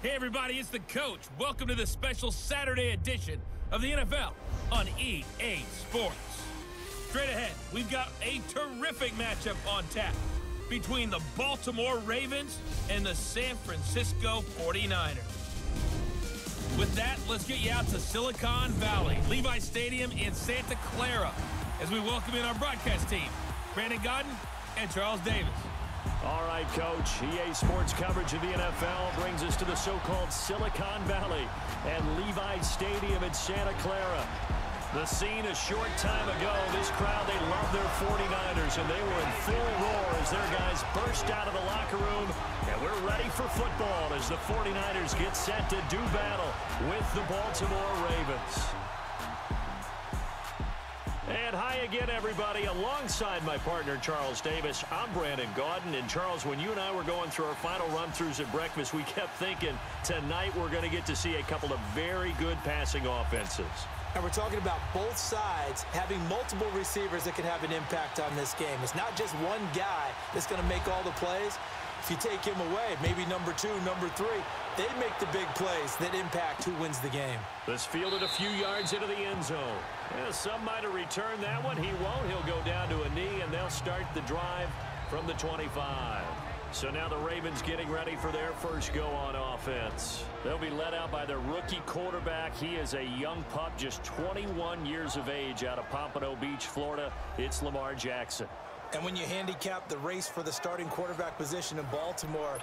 Hey everybody, it's the coach. Welcome to the special Saturday edition of the NFL on EA Sports. Straight ahead, we've got a terrific matchup on tap between the Baltimore Ravens and the San Francisco 49ers. With that, let's get you out to Silicon Valley, Levi Stadium in Santa Clara, as we welcome in our broadcast team, Brandon Godden and Charles Davis. All right, Coach. EA Sports coverage of the NFL brings us to the so-called Silicon Valley and Levi Stadium in Santa Clara. The scene a short time ago, this crowd, they love their 49ers, and they were in full roar as their guys burst out of the locker room. And we're ready for football as the 49ers get set to do battle with the Baltimore Ravens. And hi again, everybody. Alongside my partner, Charles Davis, I'm Brandon Godden. And, Charles, when you and I were going through our final run-throughs at breakfast, we kept thinking tonight we're going to get to see a couple of very good passing offenses. And we're talking about both sides having multiple receivers that can have an impact on this game. It's not just one guy that's going to make all the plays. If you take him away, maybe number 2, number 3, they make the big plays that impact who wins the game. This fielded a few yards into the end zone. Yeah, some might have returned that one. He won't. He'll go down to a knee, and they'll start the drive from the 25. So now the Ravens getting ready for their first go on offense. They'll be led out by their rookie quarterback. He is a young pup, just 21 years of age, out of Pompano Beach, Florida. It's Lamar Jackson. And when you handicap the race for the starting quarterback position in Baltimore,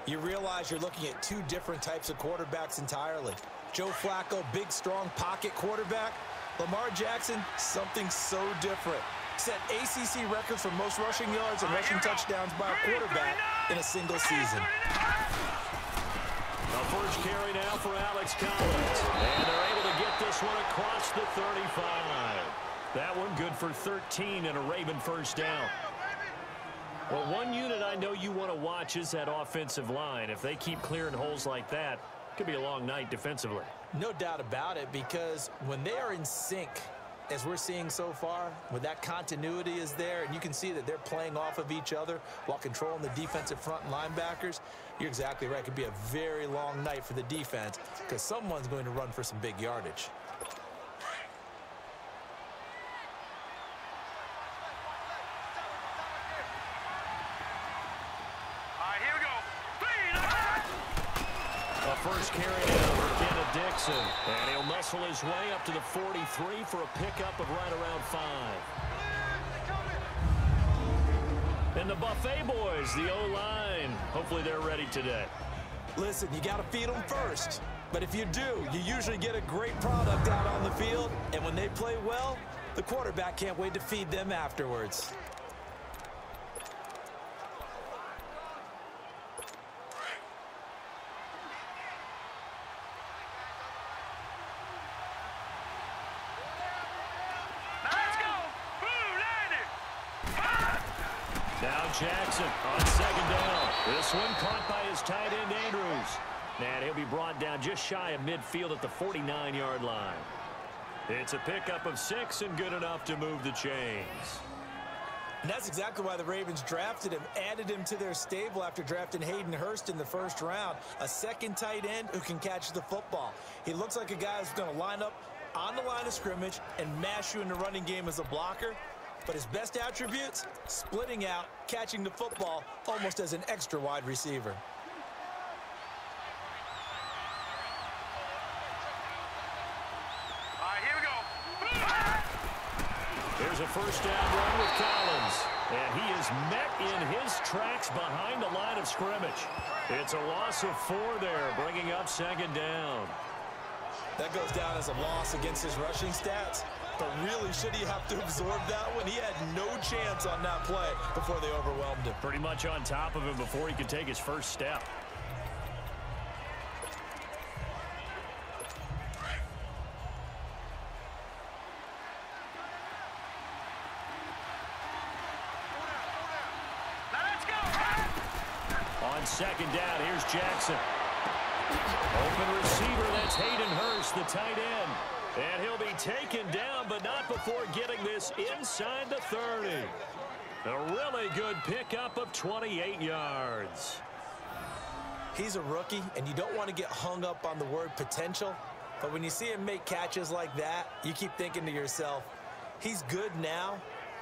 you realize you're looking at two different types of quarterbacks entirely. Joe Flacco, big, strong pocket quarterback. Lamar Jackson, something so different. Set ACC records for most rushing yards and rushing touchdowns by a quarterback in a single season. The first carry now for Alex Collins. And they're able to get this one across the 35. That one good for 13 and a Raven first down. Well, one unit I know you want to watch is that offensive line. If they keep clearing holes like that, it could be a long night defensively. No doubt about it, because when they are in sync, as we're seeing so far, when that continuity is there, and you can see that they're playing off of each other while controlling the defensive front and linebackers, you're exactly right. It could be a very long night for the defense because someone's going to run for some big yardage. First carry now for Kenneth Dixon. And he'll muscle his way up to the 43 for a pickup of right around 5. And the Buffet boys, the O-line, hopefully they're ready today. Listen, you got to feed them first. But if you do, you usually get a great product out on the field. And when they play well, the quarterback can't wait to feed them afterwards. Now Jackson on second down. This one caught by his tight end, Andrews. And he'll be brought down just shy of midfield at the 49-yard line. It's a pickup of 6 and good enough to move the chains. And that's exactly why the Ravens drafted him, added him to their stable after drafting Hayden Hurst in the first round. A second tight end who can catch the football. He looks like a guy who's going to line up on the line of scrimmage and mash you in the running game as a blocker. But his best attributes, splitting out, catching the football almost as an extra wide receiver. All right, here we go. Here's a first down run with Collins. And he is met in his tracks behind the line of scrimmage. It's a loss of 4 there, bringing up second down. That goes down as a loss against his rushing stats. But really, should he have to absorb that one? He had no chance on that play before they overwhelmed him. Pretty much on top of him before he could take his first step. Let's go. On second down, here's Jackson. Open receiver, that's Hayden Hurst, the tight end. And he'll be taken down, but not before getting this inside the 30. A really good pickup of 28 yards. He's a rookie, and you don't want to get hung up on the word potential. But when you see him make catches like that, you keep thinking to yourself, he's good now.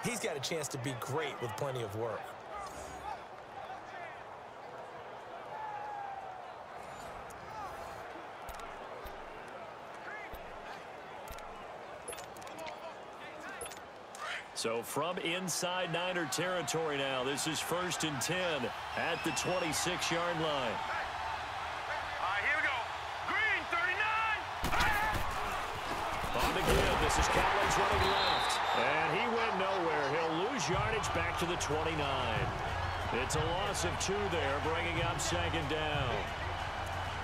He's got a chance to be great with plenty of work. So from inside Niner territory now, this is 1st and 10 at the 26-yard line. Here we go. Green, 39. On the give, this is Collins running left. And he went nowhere. He'll lose yardage back to the 29. It's a loss of 2 there, bringing up 2nd down.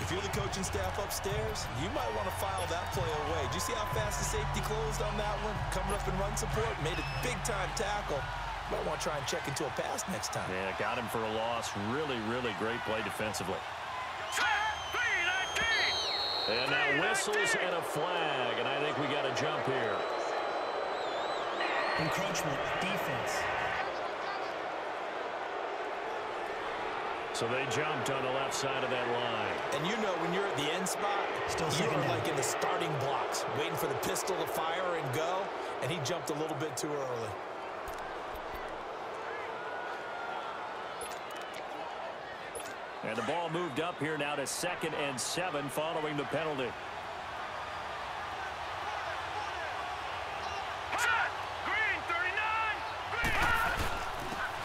If you're the coaching staff upstairs, you might want to file that play away. Do you see how fast the safety closed on that one? Coming up in run support, made a big-time tackle. Might want to try and check into a pass next time. Yeah, got him for a loss. Really, really great play defensively. And now whistles and a flag, and I think we got a jump here. Encroachment, defense. So they jumped on the left side of that line. And you know when you're at the end spot, you're like in the starting blocks, waiting for the pistol to fire and go, and he jumped a little bit too early. And the ball moved up here now to 2nd and 7 following the penalty. Green, 39.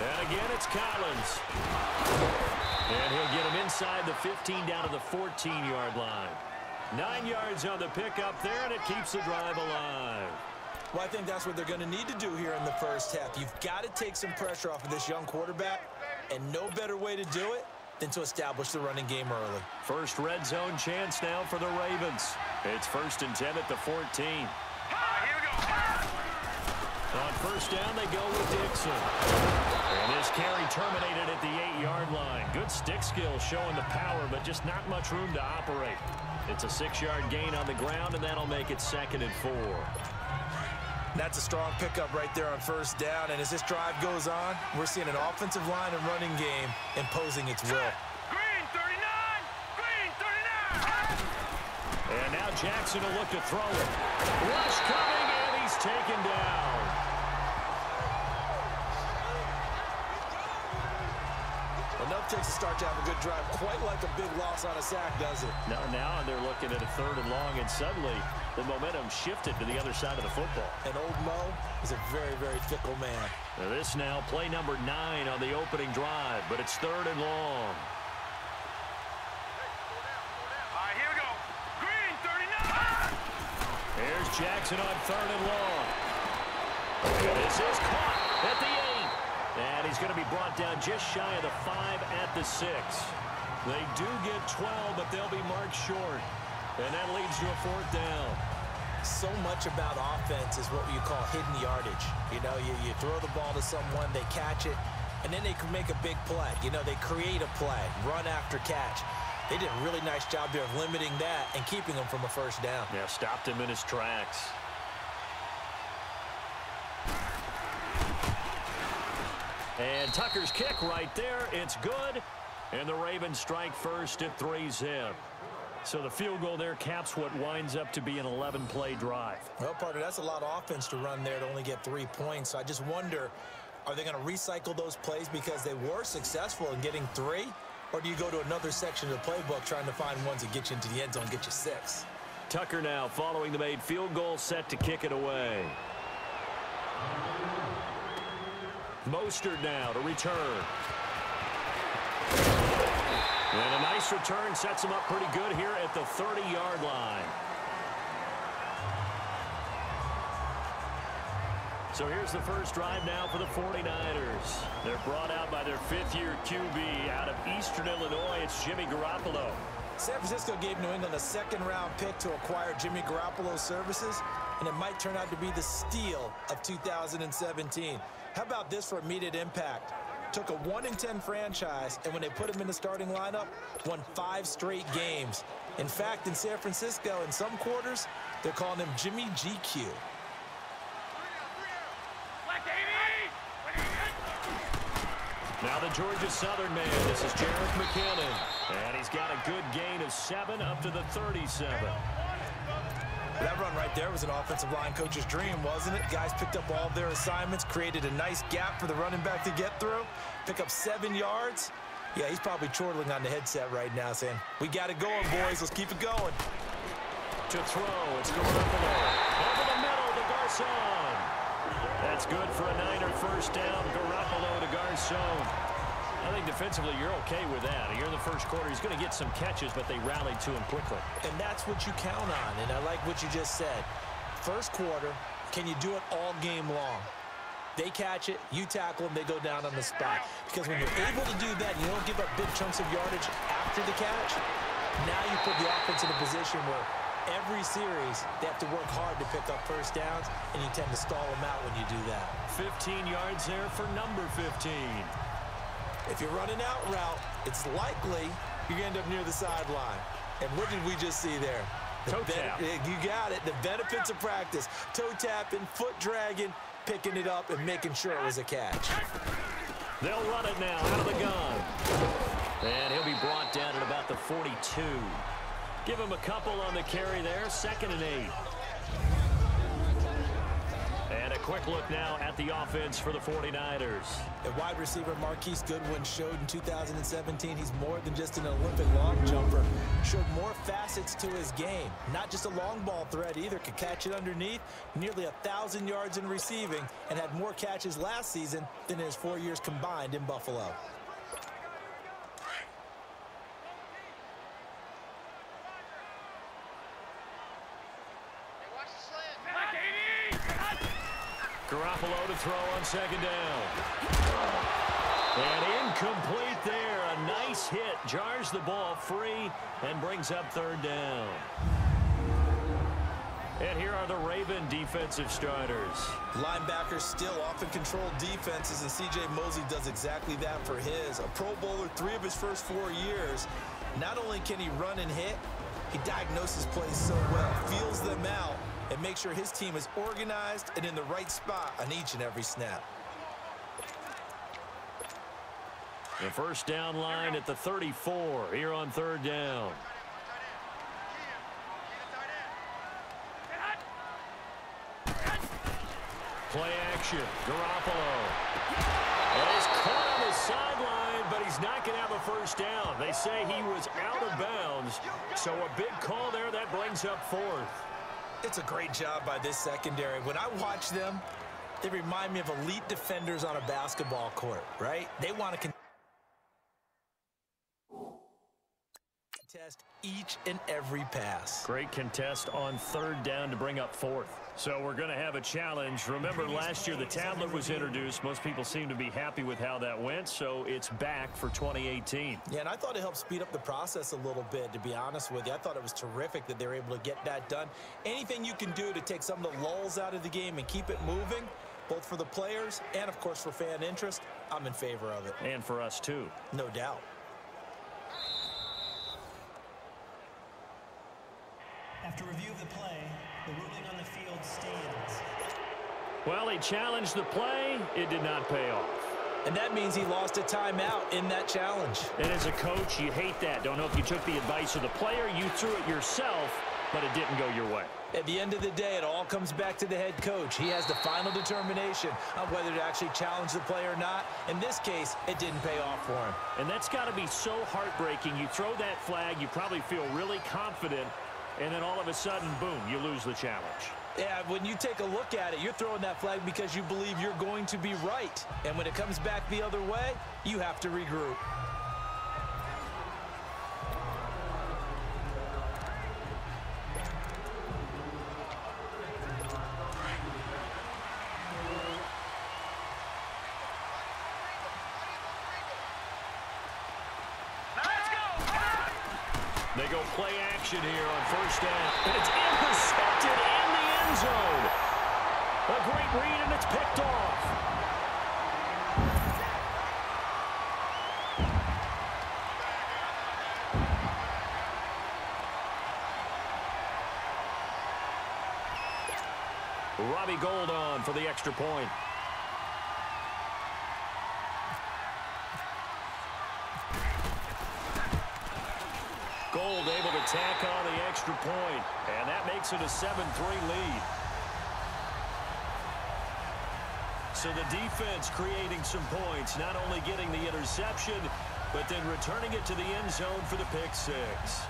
And again, it's Collins. And he'll get him inside the 15 down to the 14-yard line. 9 yards on the pickup there, and it keeps the drive alive. Well, I think that's what they're going to need to do here in the first half. You've got to take some pressure off of this young quarterback, and no better way to do it than to establish the running game early. First red zone chance now for the Ravens. It's 1st and 10 at the 14. Here we go. On 1st down, they go with Dixon. And this carry terminated at the 8-yard line. Good stick skill showing the power, but just not much room to operate. It's a 6-yard gain on the ground, and that'll make it 2nd and 4. That's a strong pickup right there on 1st down, and as this drive goes on, we're seeing an offensive line and running game imposing its will. Green, 39. Green, 39. And now Jackson will look to throw it. Rush coming, and he's taken down. Enough takes a start to have a good drive. Quite like a big loss on a sack, does it? Now they're looking at a 3rd and long, and suddenly the momentum shifted to the other side of the football. And old Mo is a very, very fickle man. Now this now play number 9 on the opening drive, but it's 3rd and long. Here we go. Green, 39. Here's Jackson on 3rd and long. And this is caught at the 8. And he's going to be brought down just shy of the 5 at the 6. They do get 12, but they'll be marked short. And that leads to a 4th down. So much about offense is what you call hidden yardage. You know, you throw the ball to someone, they catch it, and then they can make a big play. You know, they create a play, run after catch. They did a really nice job there of limiting that and keeping him from a 1st down. Yeah, stopped him in his tracks. And Tucker's kick right there. It's good. And the Ravens strike first at 3-zip. So the field goal there caps what winds up to be an 11-play drive. Well, partner, that's a lot of offense to run there to only get 3 points. So I just wonder, are they going to recycle those plays because they were successful in getting 3? Or do you go to another section of the playbook trying to find ones that get you into the end zone, get you 6? Tucker now following the made field goal, set to kick it away. Mostert now to return. And a nice return sets him up pretty good here at the 30-yard line. So here's the first drive now for the 49ers. They're brought out by their 5th-year QB out of Eastern Illinois. It's Jimmy Garoppolo. San Francisco gave New England a 2nd-round pick to acquire Jimmy Garoppolo's services, and it might turn out to be the steal of 2017. How about this for immediate impact? Took a 1-10 franchise, and when they put him in the starting lineup, won 5 straight games. In fact, in San Francisco, in some quarters, they're calling him Jimmy GQ. Now the Georgia Southern man, this is Jarek McKinnon. And he's got a good gain of 7 up to the 37. That run right there was an offensive line coach's dream, wasn't it? Guys picked up all their assignments, created a nice gap for the running back to get through, pick up 7 yards. Yeah, he's probably chortling on the headset right now saying, we got it going, boys. Let's keep it going. To throw, it's Garoppolo. Over the middle to Garcon. That's good for a Niner first down. Garoppolo to Garcon. I think defensively you're okay with that. Here in the first quarter, he's going to get some catches, but they rallied to him quickly. And that's what you count on, and I like what you just said. First quarter, can you do it all game long? They catch it, you tackle them, they go down on the spot. Because when you're able to do that, you don't give up big chunks of yardage after the catch. Now you put the offense in a position where every series, they have to work hard to pick up first downs, and you tend to stall them out when you do that. 15 yards there for number 15. If you're running out route, it's likely you're going to end up near the sideline. And what did we just see there? Toe tap. You got it. The benefits of practice. Toe tapping, foot dragging, picking it up, and making sure it was a catch. They'll run it now out of the gun. And he'll be brought down at about the 42. Give him a couple on the carry there. 2nd and 8. And a quick look now at the offense for the 49ers. The wide receiver Marquise Goodwin showed in 2017 he's more than just an Olympic long jumper. Showed more facets to his game. Not just a long ball threat either. Could catch it underneath. Nearly 1,000 yards in receiving and had more catches last season than in his 4 years combined in Buffalo. Garoppolo to throw on 2nd down. And incomplete there. A nice hit. Jars the ball free and brings up 3rd down. And here are the Raven defensive starters. Linebackers still often control defenses, and C.J. Mosley does exactly that for his. A Pro Bowler 3 of his first 4 years. Not only can he run and hit, he diagnoses plays so well, feels them out, and make sure his team is organized and in the right spot on each and every snap. The first down line at the 34 here on 3rd down. Play action. Garoppolo. And he's caught on the sideline, but he's not going to have a first down. They say he was out of bounds, so a big call there that brings up 4th. It's a great job by this secondary. When I watch them, they remind me of elite defenders on a basketball court, right? They want to contest each and every pass. Great contest on 3rd down to bring up 4th. So we're going to have a challenge. Remember, last year the tablet was introduced. Most people seem to be happy with how that went, so it's back for 2018. Yeah, and I thought it helped speed up the process a little bit, to be honest with you. I thought it was terrific that they were able to get that done. Anything you can do to take some of the lulls out of the game and keep it moving, both for the players and, of course, for fan interest, I'm in favor of it. And for us, too. No doubt. After review of the play, the ruling on the field stands. Well, he challenged the play. It did not pay off. And that means he lost a timeout in that challenge. And as a coach, you hate that. Don't know if you took the advice of the player. You threw it yourself, but it didn't go your way. At the end of the day, it all comes back to the head coach. He has the final determination on whether to actually challenge the play or not. In this case, it didn't pay off for him. And that's got to be so heartbreaking. You throw that flag, you probably feel really confident, and then all of a sudden, boom, you lose the challenge. Yeah, when you take a look at it, you're throwing that flag because you believe you're going to be right. And when it comes back the other way, you have to regroup. They go play action here on 1st down. And it's intercepted in the end zone. A great read, and it's picked off. Robbie Gould on for the extra point. Gold able to tack on the extra point, and that makes it a 7-3 lead. So the defense creating some points, not only getting the interception, but then returning it to the end zone for the pick six.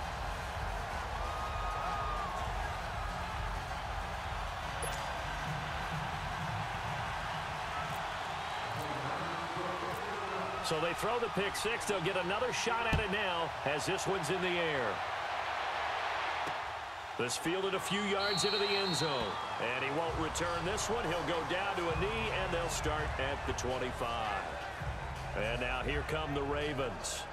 So they throw the pick six. They'll get another shot at it now as this one's in the air. This fielded a few yards into the end zone. And he won't return this one. He'll go down to a knee, and they'll start at the 25. And now here come the Ravens.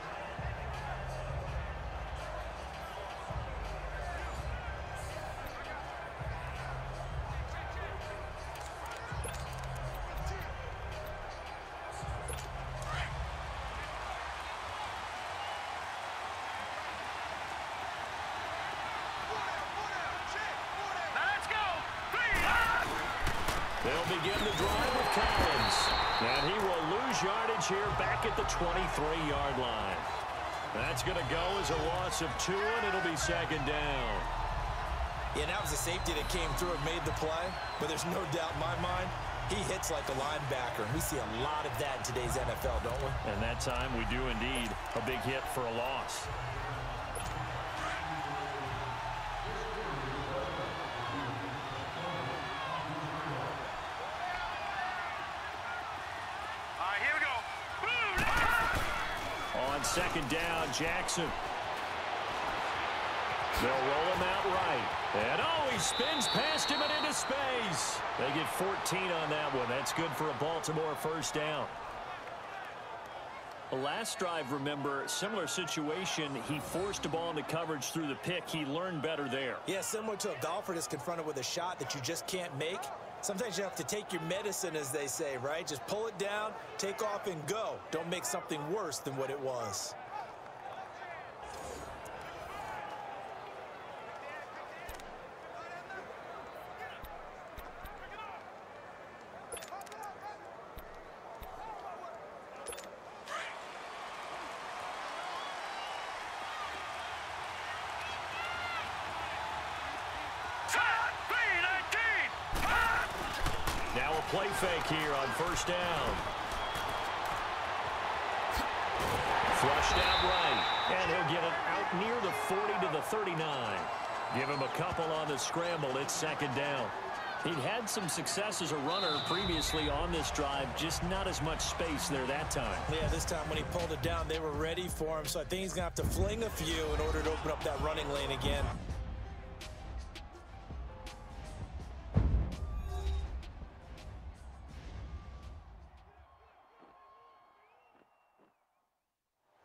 They'll begin the drive with Collins. And he will lose yardage here back at the 23-yard line. That's going to go as a loss of 2, and it'll be second down. Yeah, that was a safety that came through and made the play. But there's no doubt in my mind, he hits like a linebacker. We see a lot of that in today's NFL, don't we? And that time we do indeed. A big hit for a loss. Second down, Jackson. They'll roll him out right. And, he spins past him and into space. They get 14 on that one. That's good for a Baltimore first down. The last drive, remember, similar situation. He forced a ball into coverage through the pick. He learned better there. Yeah, similar to a golfer that's confronted with a shot that you just can't make. Sometimes you have to take your medicine, as they say, right? Just pull it down, take off, and go. Don't make something worse than what it was. Now a play fake here on first down. Flushed out right. And he'll get it out near the 40 to the 39. Give him a couple on the scramble. It's second down. He'd had some success as a runner previously on this drive, just not as much space there that time. Yeah, this time when he pulled it down, they were ready for him. So I think he's going to have to fling a few in order to open up that running lane again.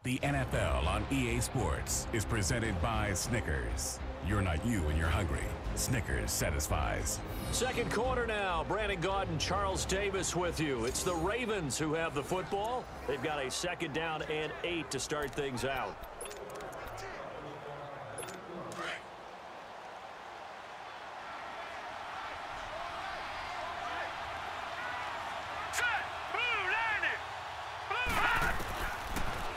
The NFL on EA Sports is presented by Snickers. You're not you when you're hungry. Snickers satisfies. Second quarter now. Brandon Gaudin and Charles Davis with you. It's the Ravens who have the football. They've got a second down and 8 to start things out.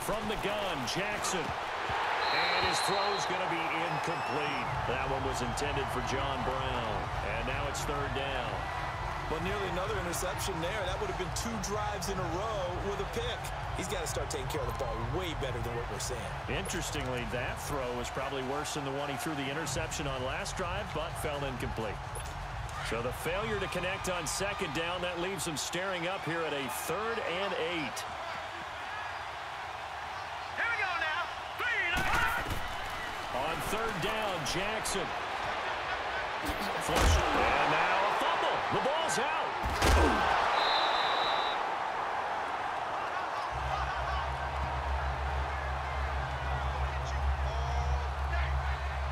From the gun, Jackson. And his throw's going to be incomplete. That one was intended for John Brown. And now it's third down. Well, nearly another interception there. That would have been 2 drives in a row with a pick. He's got to start taking care of the ball way better than what we're seeing. Interestingly, that throw was probably worse than the one he threw the interception on last drive, but fell incomplete. So the failure to connect on second down, that leaves him staring up here at a 3rd and 8. On third down, Jackson. Flush. And now a fumble. The ball's out.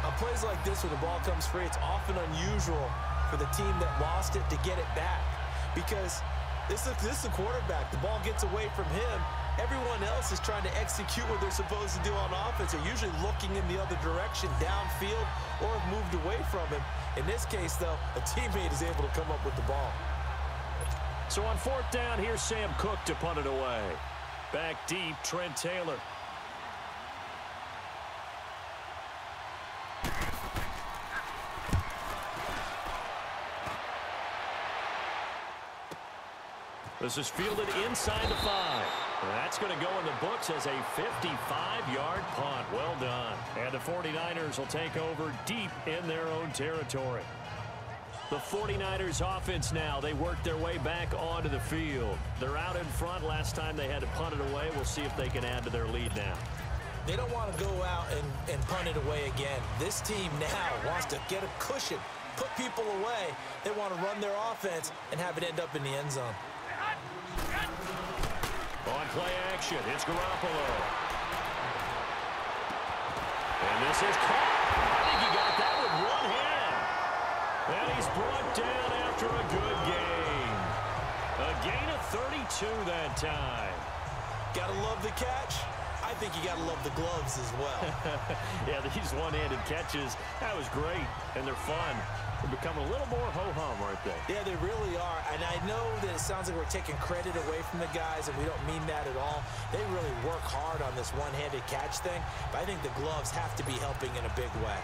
On plays like this where the ball comes free, it's often unusual for the team that lost it to get it back. Because this is a quarterback. The ball gets away from him. Everyone else is trying to execute what they're supposed to do on offense. They're usually looking in the other direction, downfield, or have moved away from him. In this case, though, a teammate is able to come up with the ball. So on fourth down, here's Sam Cook to punt it away. Back deep, Trent Taylor. This is fielded inside the 5. And that's going to go in the books as a 55-yard punt. Well done. And the 49ers will take over deep in their own territory. The 49ers offense now, they work their way back onto the field. They're out in front. Last time they had to punt it away. We'll see if they can add to their lead now. They don't want to go out and punt it away again. This team now wants to get a cushion, put people away. They want to run their offense and have it end up in the end zone. On play action, it's Garoppolo. And this is caught. I think he got that with one hand. And he's brought down after a good gain. A gain of 32 that time. Gotta love the catch. I think you gotta love the gloves as well. Yeah, these one-handed catches, that was great, and they're fun. They become a little more ho-hum, aren't they? Yeah, they really are. And I know that it sounds like we're taking credit away from the guys, and we don't mean that at all. They really work hard on this one-handed catch thing, but I think the gloves have to be helping in a big way.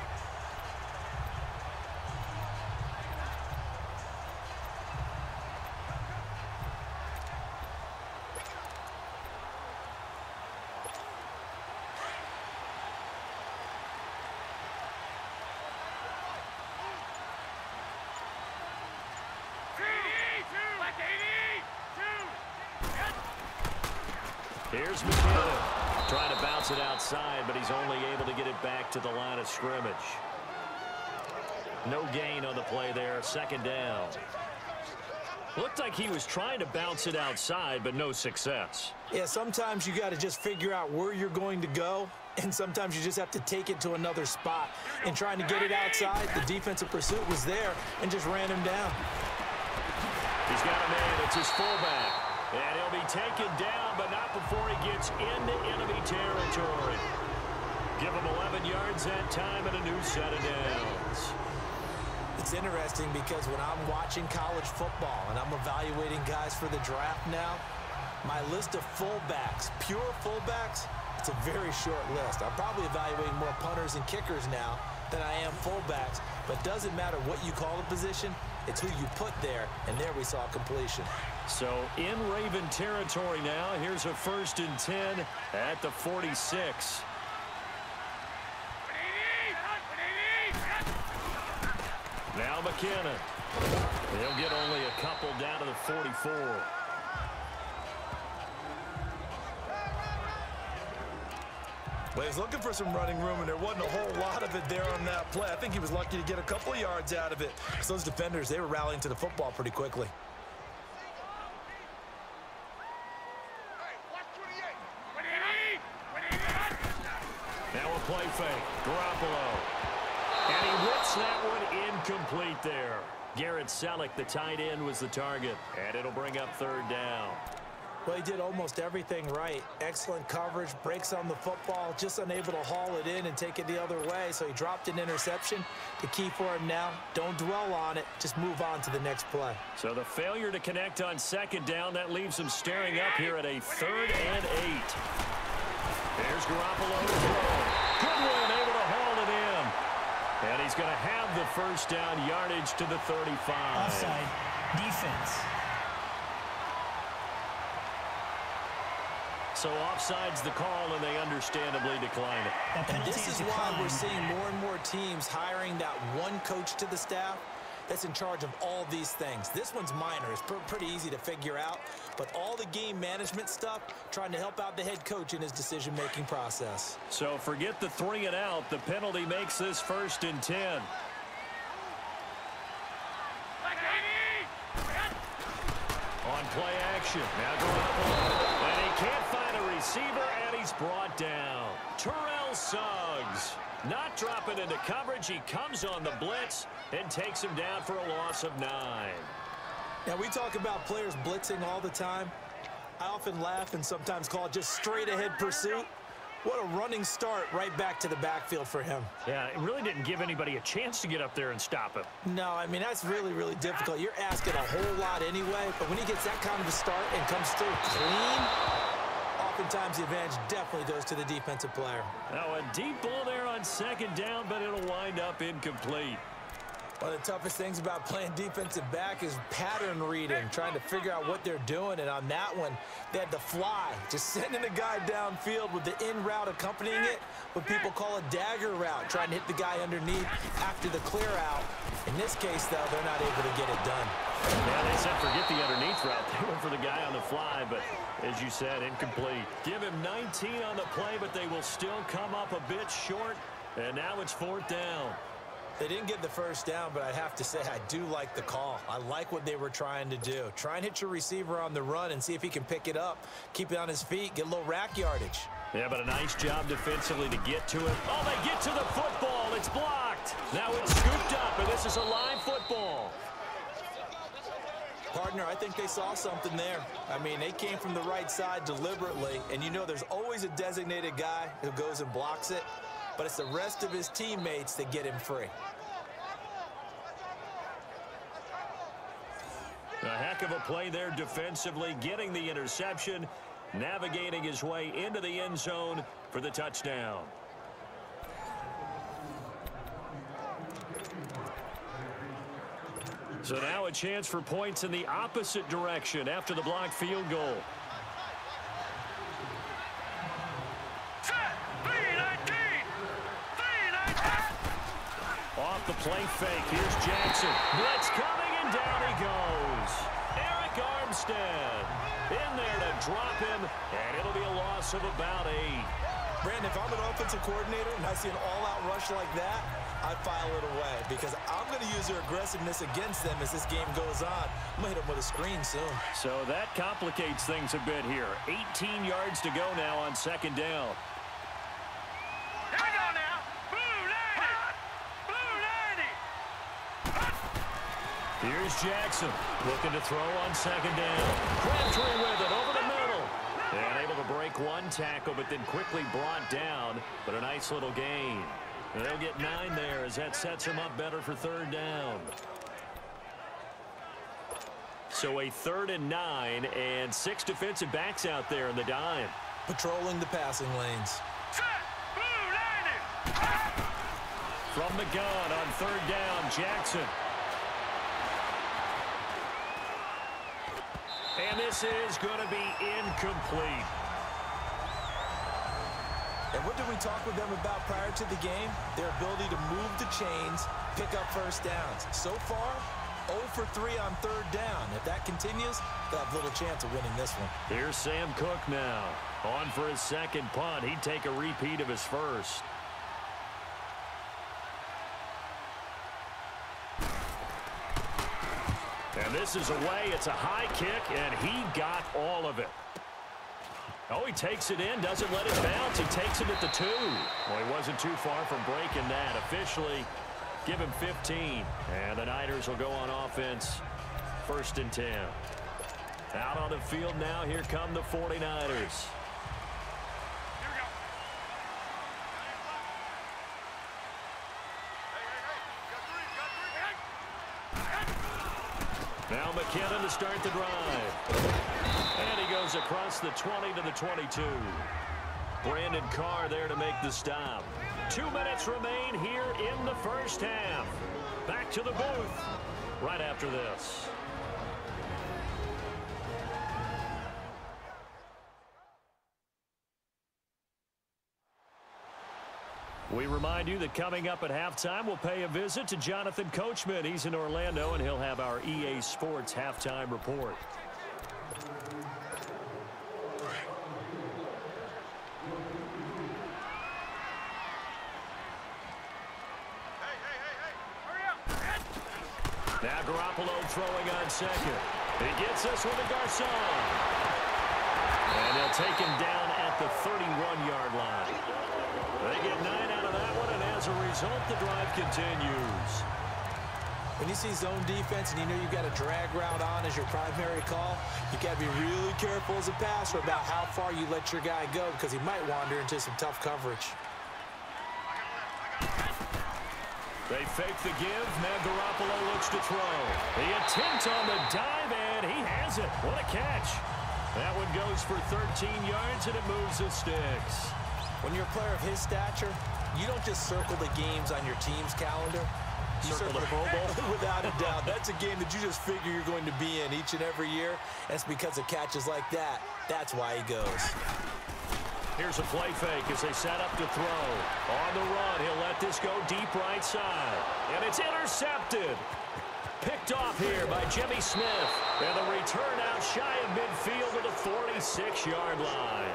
Here's McKinnon trying to bounce it outside, but he's only able to get it back to the line of scrimmage. No gain on the play there. Second down. Looked like he was trying to bounce it outside, but no success. Yeah, sometimes you got to just figure out where you're going to go, and sometimes you just have to take it to another spot. And trying to get it outside, the defensive pursuit was there and just ran him down. He's got a man. It's his fullback. And he'll be taken down, but not before he gets into enemy territory. Give him 11 yards that time and a new set of downs. It's interesting because when I'm watching college football and I'm evaluating guys for the draft now, my list of fullbacks, pure fullbacks, it's a very short list. I'm probably evaluating more punters and kickers now than I am fullbacks, but it doesn't matter what you call the position, it's who you put there, and there we saw completion. So in Raven territory now, here's a 1st and 10 at the 46. Now McKinnon. He'll get only a couple down to the 44. Well, he's looking for some running room, and there wasn't a whole lot of it there on that play. I think he was lucky to get a couple of yards out of it. Because those defenders, they were rallying to the football pretty quickly. Now a play fake. Garoppolo. And he whips that one incomplete there. Garrett Selleck, the tight end, was the target. And it'll bring up 3rd down. Well, he did almost everything right. Excellent coverage, breaks on the football, just unable to haul it in and take it the other way. So he dropped an interception. The key for him now, don't dwell on it. Just move on to the next play. So the failure to connect on 2nd down, that leaves him staring up here at a 3rd and 8. There's Garoppolo to throw. Good one, able to haul it in. And he's going to have the 1st down yardage to the 35. Offside. Defense. So offside's the call, and they understandably decline it. And this is why we're seeing more and more teams hiring that one coach to the staff that's in charge of all these things. This one's minor. It's pretty easy to figure out. But all the game management stuff, trying to help out the head coach in his decision-making process. So forget the 3 and out. The penalty makes this 1st and 10. On play action. Now Garoppolo. And he can't find a receiver, and he's brought down. Terrell Suggs. Not dropping into coverage. He comes on the blitz and takes him down for a loss of 9. Now, we talk about players blitzing all the time. I often laugh and sometimes call it just straight-ahead pursuit. What a running start right back to the backfield for him. Yeah, it really didn't give anybody a chance to get up there and stop him. No, I mean, that's really, really difficult. You're asking a whole lot anyway, but when he gets that kind of a start and comes through clean, oftentimes the advantage definitely goes to the defensive player. Now, a deep ball there on 2nd down, but it'll wind up incomplete. One of the toughest things about playing defensive back is pattern reading, trying to figure out what they're doing. And on that one, they had to fly, just sending a guy downfield with the in route accompanying it, what people call a dagger route, trying to hit the guy underneath after the clear out. In this case, though, they're not able to get it done. Yeah, they said forget the underneath route. They went for the guy on the fly, but as you said, incomplete. Give him 19 on the play, but they will still come up a bit short. And now it's 4th down. They didn't get the first down, but I have to say I do like the call. I like what they were trying to do. Try and hit your receiver on the run and see if he can pick it up, keep it on his feet, get a little rack yardage. Yeah, but a nice job defensively to get to it. Oh, they get to the football. It's blocked. Now it's scooped up, and this is a live football. Partner, I think they saw something there. I mean, they came from the right side deliberately, and you know there's always a designated guy who goes and blocks it, but it's the rest of his teammates that get him free. A heck of a play there defensively, getting the interception, navigating his way into the end zone for the touchdown. So now a chance for points in the opposite direction after the blocked field goal. Off the play fake, here's Jackson. Blitz coming, and down he goes. Eric Armstead in there to drop him, and it'll be a loss of about 8. Brandon, if I'm an offensive coordinator and I see an all-out rush like that, I file it away because I'm going to use their aggressiveness against them as this game goes on. I'm going to hit them with a screen soon. So that complicates things a bit here. 18 yards to go now on 2nd down. Here we go now. Blue 90. Blue 90. Here's Jackson looking to throw on 2nd down. Crabtree with it over the middle. And able to break one tackle, but then quickly brought down. But a nice little gain. And they'll get 9 there as that sets them up better for 3rd down. So a 3rd and 9 and 6 defensive backs out there in the dime. Patrolling the passing lanes. Blue 90. From the gun on 3rd down, Jackson. And this is going to be incomplete. And what did we talk with them about prior to the game? Their ability to move the chains, pick up first downs. So far, 0 for 3 on 3rd down. If that continues, they'll have little chance of winning this one. Here's Sam Cook now. On for his 2nd punt. He'd take a repeat of his first. And this is away. It's a high kick, and he got all of it. Oh, he takes it in, doesn't let it bounce. He takes it at the 2. Well, he wasn't too far from breaking that. Officially, give him 15. And the Niners will go on offense. 1st and 10. Out on the field now, here come the 49ers. Now McKinnon to start the drive. And he goes across the 20 to the 22. Brandon Carr there to make the stop. 2 minutes remain here in the 1st half. Back to the booth right after this. We remind you that coming up at halftime, we'll pay a visit to Jonathan Coachman. He's in Orlando, and he'll have our EA Sports halftime report. Now Garoppolo throwing on 2nd. He gets this one to Garcon. And they'll take him down at the 31-yard line. They get 9 out of that one, and as a result, the drive continues. When you see zone defense and you know you've got a drag route on as your primary call, you got to be really careful as a passer about how far you let your guy go because he might wander into some tough coverage. They fake the give. Now Garoppolo looks to throw. The attempt on the dive, and he has it. What a catch. That one goes for 13 yards, and it moves the sticks. When you're a player of his stature, you don't just circle the games on your team's calendar. Circle the Pro Bowl? Without a doubt. That's a game that you just figure you're going to be in each and every year. And it's because of catches like that. That's why he goes. Here's a play fake as they set up to throw. On the run, he'll let this go deep right side. And it's intercepted. Picked off here by Jimmy Smith. And the return out shy of midfield to the 46-yard line.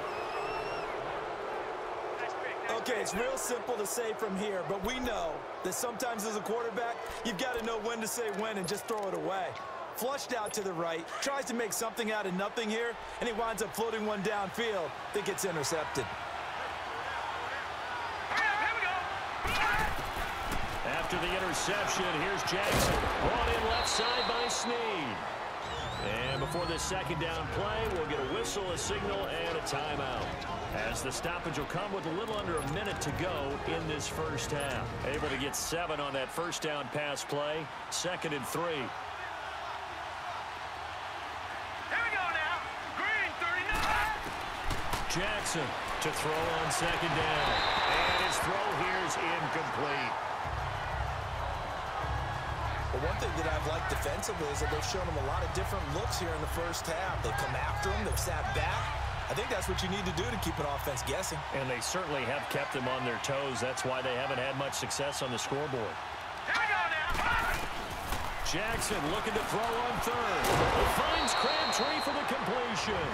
Okay, it's real simple to say from here, but we know that sometimes as a quarterback, you've got to know when to say when and just throw it away. Flushed out to the right, tries to make something out of nothing here, and he winds up floating one downfield that gets intercepted. After the interception, here's Jackson. Brought in left side by Snead. And before this second down play, we'll get a whistle, a signal, and a timeout. As the stoppage will come with a little under a minute to go in this first half. Able to get 7 on that first down pass play. 2nd and 3. Here we go now. Green 39. Jackson to throw on 2nd down. And his throw here is incomplete. But one thing that I've liked defensively is that they've shown him a lot of different looks here in the first half. They've come after him. They've sat back. I think that's what you need to do to keep an offense guessing. And they certainly have kept them on their toes. That's why they haven't had much success on the scoreboard. Here we go now. Jackson looking to throw on 3rd. Finds Crabtree for the completion.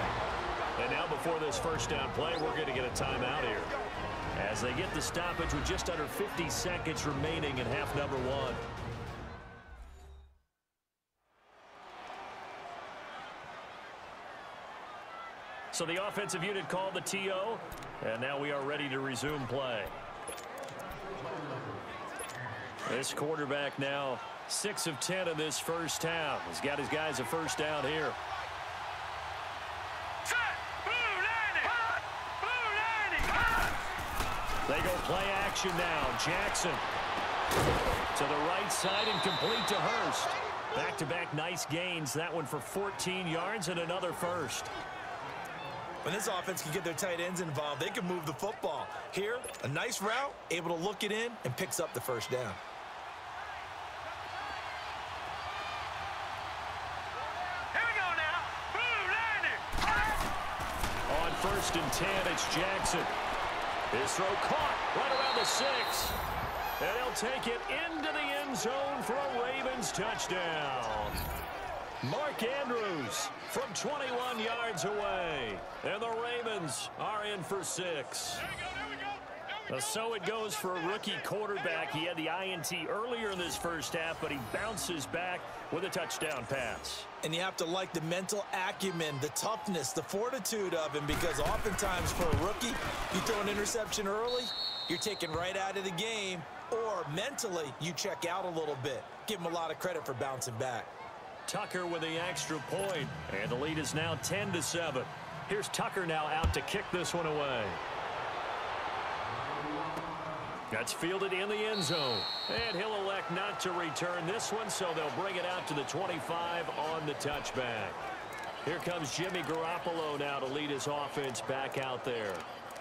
And now before this first down play, we're going to get a timeout here. As they get the stoppage with just under 50 seconds remaining in half number 1. So the offensive unit called the TO, and now we are ready to resume play. This quarterback now 6 of 10 in this first half. He's got his guys a first down here. Set. Blue landing. They go play action now. Jackson to the right side and complete to Hurst. Back-to-back nice gains. That one for 14 yards and another first. When this offense can get their tight ends involved, they can move the football. Here, a nice route, able to look it in, and picks up the first down. Here we go now. Blue landing. On 1st and 10, it's Jackson. His throw caught right around the 6. And he'll take it into the end zone for a Ravens touchdown. Mark Andrews from 21 yards away. And the Ravens are in for 6. So it goes for a rookie quarterback. He had the INT earlier in this first half, but he bounces back with a touchdown pass. And you have to like the mental acumen, the toughness, the fortitude of him, because oftentimes for a rookie, you throw an interception early, you're taken right out of the game, or mentally you check out a little bit. Give him a lot of credit for bouncing back. Tucker with the extra point, and the lead is now 10-7. Here's Tucker now out to kick this one away. That's fielded in the end zone. And he'll elect not to return this one, so they'll bring it out to the 25 on the touchback. Here comes Jimmy Garoppolo now to lead his offense back out there.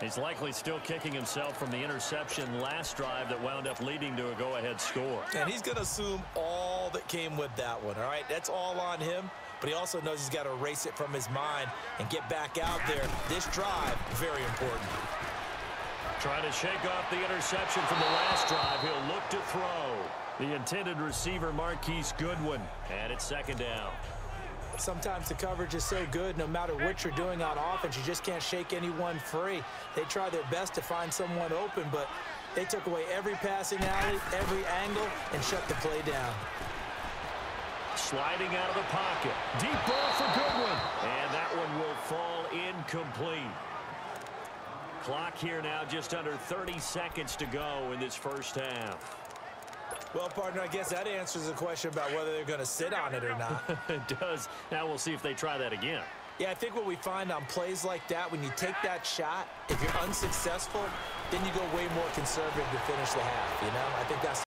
He's likely still kicking himself from the interception last drive that wound up leading to a go-ahead score. And he's going to assume all that came with that one, all right? That's all on him, but he also knows he's got to erase it from his mind and get back out there. This drive, very important. Trying to shake off the interception from the last drive. He'll look to throw. The intended receiver, Marquise Goodwin. And it's 2nd down. Sometimes the coverage is so good, no matter what you're doing on offense, you just can't shake anyone free. They try their best to find someone open, but they took away every passing alley, every angle, and shut the play down. Sliding out of the pocket. Deep ball for Goodwin. And that one will fall incomplete. Clock here now just under 30 seconds to go in this first half. Well, partner, I guess that answers the question about whether they're going to sit on it or not. It does. Now we'll see if they try that again. Yeah, I think what we find on plays like that, when you take that shot, if you're unsuccessful, then you go way more conservative to finish the half, you know? I think that's